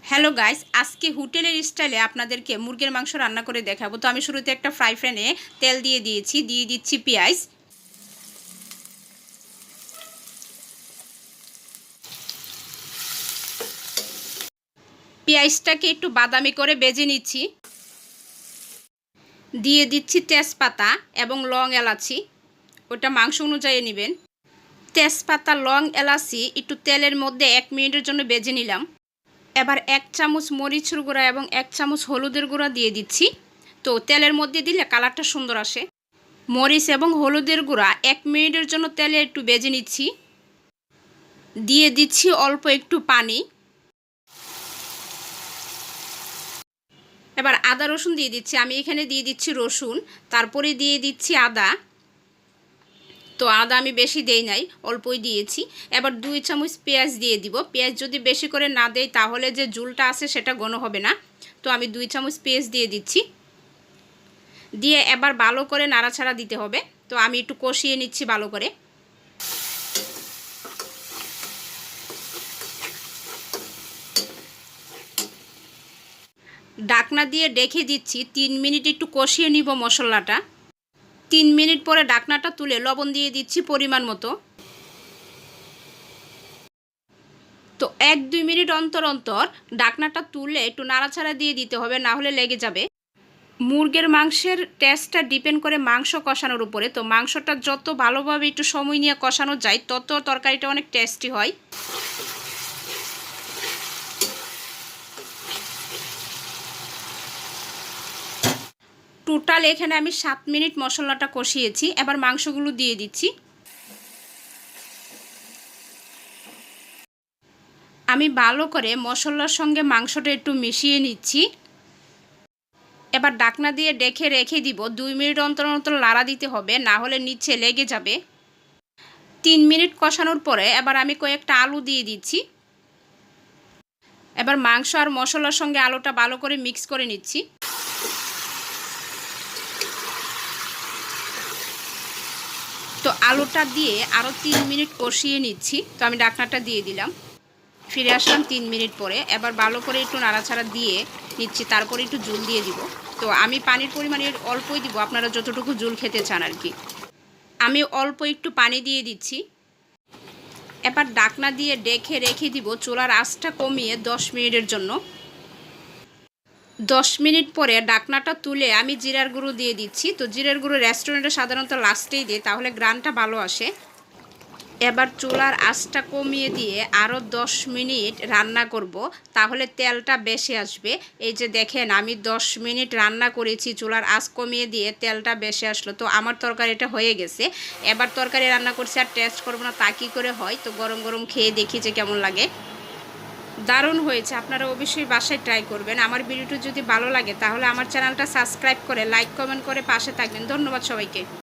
Hello guys, আজকে হোটেলের স্টাইলে আপনাদেরকে মুরগির মাংস রান্না করে দেখাবো। তো আমি শুরুতে একটা ফ্রাই প্যানে তেল দিয়ে দিচ্ছি পেঁয়াজ। পেঁয়াজটাকে একটু বাদামি করে ভেজে নিচ্ছি। দিয়ে দিচ্ছি তেজপাতা এবং লং এলাচি, ওটা মাংস অনুযায়ী নেবেন। তেজপাতা লং এলাচি একটু তেলের মধ্যে 1 মিনিটের জন্য ভেজে নিলাম। এবার 1 চামচ মরিচের গুঁড়া এবং 1 চামচ হলুদের গুঁড়া দিয়ে দিচ্ছি। তো তেলের মধ্যে দিলে কালারটা সুন্দর আসে। মরিচ এবং হলুদের গুঁড়া 1 মিনিটের জন্য তেলে একটু ভেজে নিচ্ছি। দিয়ে দিচ্ছি অল্প একটু পানি। এবার আদা রসুন দিয়ে দিচ্ছি। আমি এখানে দিয়ে দিচ্ছি রসুন, তারপরে দিয়ে দিচ্ছি আদা। তো আদা আমি বেশি দেই নাই, অল্পই দিয়েছি। এবার 2 চামচ পেঁয়াজ দিয়ে দিব। পেঁয়াজ যদি বেশি করে না দেই তাহলে যে ঝোলটা আছে সেটা ঘন হবে না। তো আমি 2 চামচ পেঁয়াজ দিয়ে দিচ্ছি। দিয়ে এবার ভালো করে নাড়াচাড়া দিতে হবে। তো আমি একটু কষিয়ে নিচ্ছি ভালো করে। ঢাকনা দিয়ে ঢেকে দিচ্ছি। 3 মিনিট একটু কষিয়ে নিব মশলাটা। 3 মিনিট পরে ঢাকনাটা তুলে লবণ দিয়ে দিচ্ছি পরিমাণ মতো। তো 1-2 মিনিট অন্তর অন্তর ঢাকনাটা তুলে একটু নাড়াচাড়া দিয়ে দিতে হবে, না হলে লেগে যাবে। মুরগির মাংসের টেস্টটা ডিপেন্ড করে মাংস কষানোর উপরে। তো মাংসটা যত ভালোভাবে একটু সময় নিয়ে কষানো যায় তত তরকারিটা অনেক টেস্টি হয়। টোটাল এখানে আমি 7 মিনিট মশলাটা কষিয়েছি। এবার মাংসগুলো দিয়ে দিচ্ছি। আমি ভালো করে মশলার সঙ্গে মাংসটা একটু মিশিয়ে নিচ্ছি। এবার ঢাকনা দিয়ে ঢেকে রেখে দিব। 2 মিনিট অন্তর অন্তর লাড়া দিতে হবে, না হলে নিচে লেগে যাবে। 3 মিনিট কষানোর পরে এবার আমি কয়েকটা আলু দিয়ে দিচ্ছি। এবার মাংস আর মশলার সঙ্গে আলুটা ভালো করে মিক্স করে নিচ্ছি। তো আলুটা দিয়ে আরও 3 মিনিট কষিয়ে নিচ্ছি। তো আমি ঢাকনাটা দিয়ে দিলাম। ফিরে আসলাম 3 মিনিট পরে। এবার ভালো করে একটু নাড়াচাড়া দিয়ে নিচ্ছি, তারপরে একটু ঝোল দিয়ে দিব। তো আমি পানির পরিমাণে অল্পই দিব, আপনারা যতটুকু ঝোল খেতে চান আর কি। আমি অল্প একটু পানি দিয়ে দিচ্ছি। এবার ঢাকনা দিয়ে ঢেকে রেখে দিব চুলার আঁচটা কমিয়ে 10 মিনিটের জন্য। 10 মিনিট পরে ঢাকনাটা তুলে আমি জিরার গুঁড়ো দিয়ে দিচ্ছি। তো জিরার গুঁড়ো রেস্টুরেন্টে সাধারণত লাস্টেই দিই, তাহলে গ্রানটা ভালো আসে। এবার চুলার আঁচটা কমিয়ে দিয়ে আরও 10 মিনিট রান্না করব, তাহলে তেলটা বেশি আসবে। এই যে দেখেন, আমি 10 মিনিট রান্না করেছি, চুলার আঁচ কমিয়ে দিয়ে তেলটা বেশি আসলো। তো আমার তরকারিটা হয়ে গেছে। এবার তরকারি রান্না করছি, আর টেস্ট করব না তা কী করে হয়। তো গরম গরম খেয়ে দেখি যে কেমন লাগে। দারুণ হয়েছে, আপনারা অবশ্যই বাসায় ট্রাই করবেন। আমার ভিডিওটি যদি ভালো লাগে তাহলে আমার চ্যানেলটা সাবস্ক্রাইব করে লাইক কমেন্ট করে পাশে থাকবেন। ধন্যবাদ সবাইকে।